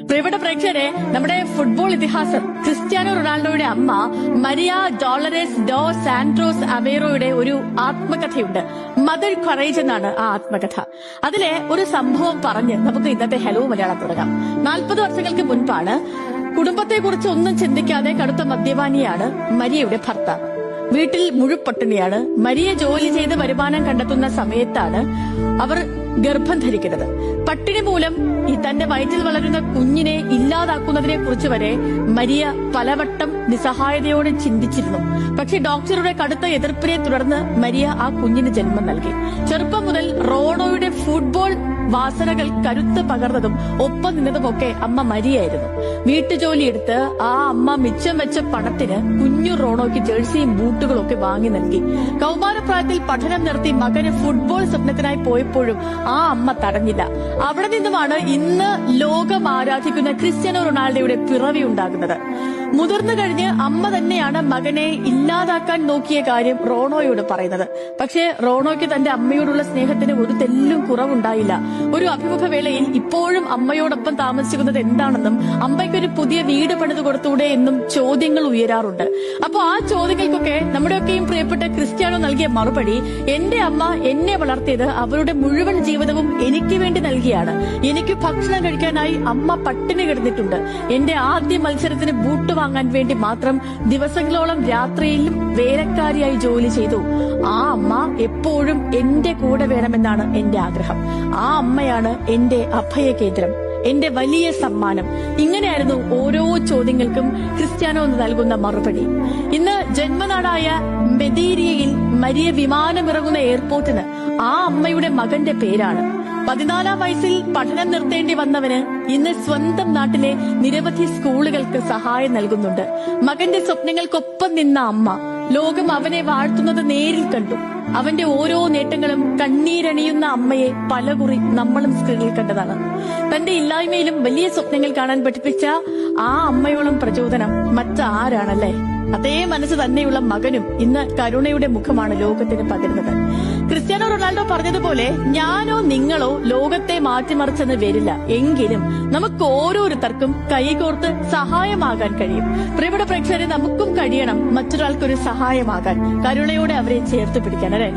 പ്രിയപ്പെട്ട പ്രേക്ഷകരെ, നമ്മുടെ ഫുട്ബോൾ ഇതിഹാസം ക്രിസ്ത്യാനോ റൊണാൾഡോയുടെ അമ്മ മരിയ ഡോളറസ് ഡോ സാന്റോസ് അവേറോയുടെ ഒരു ആത്മകഥയുണ്ട്. മദർ കറേജ് എന്നാണ് ആ ആത്മകഥ. അതിലെ ഒരു സംഭവം പറഞ്ഞ് നമുക്ക് ഇന്നത്തെ ഹലോ മലയാളം തുടങ്ങാം. 40 വർഷങ്ങൾക്ക് മുൻപാണ്. കുടുംബത്തെക്കുറിച്ച് ഒന്നും ചിന്തിക്കാതെ കടുത്ത മദ്യപാനിയാണ് മരിയയുടെ ഭർത്താവ്. വീട്ടിൽ മുഴുപട്ടിണിയാണ്. മരിയ ജോലി ചെയ്ത് വരുമാനം കണ്ടെത്തുന്ന സമയത്താണ് അവർ ഗർഭം ധരിക്കുന്നത്. പട്ടിണി മൂലം തന്റെ വയറ്റിൽ വളരുന്ന കുഞ്ഞിനെ ഇല്ലാതാക്കുന്നതിനെ കുറിച്ച് വരെ മരിയ പലവട്ടം നിസ്സഹായതയോടെ ചിന്തിച്ചിരുന്നു. പക്ഷെ ഡോക്ടറുടെ കടുത്ത എതിർപ്പിനെ തുടർന്ന് മരിയ ആ കുഞ്ഞിന് ജന്മം നൽകി. ചെറുപ്പം മുതൽ റോണോയുടെ ഫുട്ബോൾ വാസനകൾ കരുത്ത് പകർന്നതും ഒപ്പം നിന്നതുമൊക്കെ അമ്മ മരിയായിരുന്നു. വീട്ടുജോലിയെടുത്ത് ആ അമ്മ മിച്ചം വെച്ച പണത്തിന് കുഞ്ഞു റോണോയ്ക്ക് ജേഴ്സിയും ബൂട്ടുകളും ഒക്കെ വാങ്ങി നൽകി. കൗമാരപ്രായത്തിൽ പഠനം നിർത്തി മകന് ഫുട്ബോൾ സ്വപ്നത്തിനായി പോയപ്പോഴും ആ അമ്മ തടഞ്ഞില്ല. അവിടെ നിന്നുമാണ് ഇന്ന് ലോകം ആരാധിക്കുന്ന ക്രിസ്ത്യാനോ റൊണാൾഡോയുടെ പിറവി ഉണ്ടാകുന്നത്. മുതിർന്നു കഴിഞ്ഞ് അമ്മ തന്നെയാണ് മകനെ ഇല്ലാതാക്കാൻ നോക്കിയ കാര്യം റോണോയോട് പറയുന്നത്. പക്ഷേ റോണോയ്ക്ക് തന്റെ അമ്മയോടുള്ള സ്നേഹത്തിന് ഒരു തെല്ലും കുറവുണ്ടായില്ല. ഒരു അഭിമുഖ വേളയിൽ ഇപ്പോഴും അമ്മയോടൊപ്പം താമസിക്കുന്നത് എന്താണെന്നും അമ്മയ്ക്കൊരു പുതിയ വീട് പണിത് കൊടുത്തൂടെ എന്നും ചോദ്യങ്ങൾ ഉയരാറുണ്ട്. അപ്പൊ ആ ചോദ്യങ്ങൾക്കൊക്കെ നമ്മുടെയൊക്കെയും പ്രിയപ്പെട്ട ക്രിസ്ത്യാനോ നൽകിയ മറുപടി, എന്റെ അമ്മ എന്നെ വളർത്തിയത് അവരുടെ മുഴുവൻ ജീവിതവും എനിക്ക് വേണ്ടി നൽകിയാണ്. എനിക്ക് ഭക്ഷണം കഴിക്കാനായി അമ്മ പട്ടിണി കിടന്നിട്ടുണ്ട്. എന്റെ ആദ്യ മത്സരത്തിന് ബൂട്ട് വാങ്ങാൻ വേണ്ടി മാത്രം ദിവസങ്ങളോളം രാത്രിയിലും വേലക്കാരിയായി ജോലി ചെയ്തു. ആ അമ്മ എപ്പോഴും എന്റെ കൂടെ വേണമെന്നാണ് എന്റെ ആഗ്രഹം. ആ അമ്മയാണ് എന്റെ അഭയകേന്ദ്രം, എന്റെ വലിയ സമ്മാനം. ഇങ്ങനെയായിരുന്നു ഓരോ ചോദ്യങ്ങൾക്കും ക്രിസ്ത്യാനോ നൽകുന്ന മറുപടി. ഇന്ന് ജന്മനാടായ മെദീരിയയിൽ മരിയ വിമാനമിറങ്ങുന്ന എയർപോർട്ടിന് ആ അമ്മയുടെ മകന്റെ പേരാണ്. 14-ാം വയസ്സിൽ പഠനം നിർത്തേണ്ടി വന്നവന് ഇന്ന് സ്വന്തം നാട്ടിലെ നിരവധി സ്കൂളുകൾക്ക് സഹായം നൽകുന്നുണ്ട്. മകന്റെ സ്വപ്നങ്ങൾക്കൊപ്പം നിന്ന അമ്മ ലോകം അവനെ വാഴ്ത്തുന്നത് നേരിൽ കണ്ടു. അവന്റെ ഓരോ നേട്ടങ്ങളും കണ്ണീരണിയുന്ന അമ്മയെ പലകുറി നമ്മളും സ്ക്രീനിൽ കണ്ടതാണ്. തന്റെ ഇല്ലായ്മയിലും വലിയ സ്വപ്നങ്ങൾ കാണാൻ പഠിപ്പിച്ച ആ അമ്മയോളം പ്രചോദനം മറ്റാരാണല്ലേ? അതേ മനസ്സ് തന്നെയുള്ള മകനും ഇന്ന് കരുണയുടെ മുഖമാണ് ലോകത്തിന് പകരുന്നത്. ക്രിസ്ത്യാനോ റൊണാൾഡോ പറഞ്ഞതുപോലെ, ഞാനോ നിങ്ങളോ ലോകത്തെ മാറ്റിമറിച്ചെന്ന് വരില്ല. എങ്കിലും നമുക്ക് ഓരോരുത്തർക്കും കൈകോർത്ത് സഹായമാകാൻ കഴിയും. പ്രിയപ്പെട്ട പ്രേക്ഷകരെ, നമുക്കും കഴിയണം മറ്റൊരാൾക്കൊരു സഹായമാകാൻ, കരുണയോടെ അവരെ ചേർത്ത് പിടിക്കാൻ, അല്ലെ?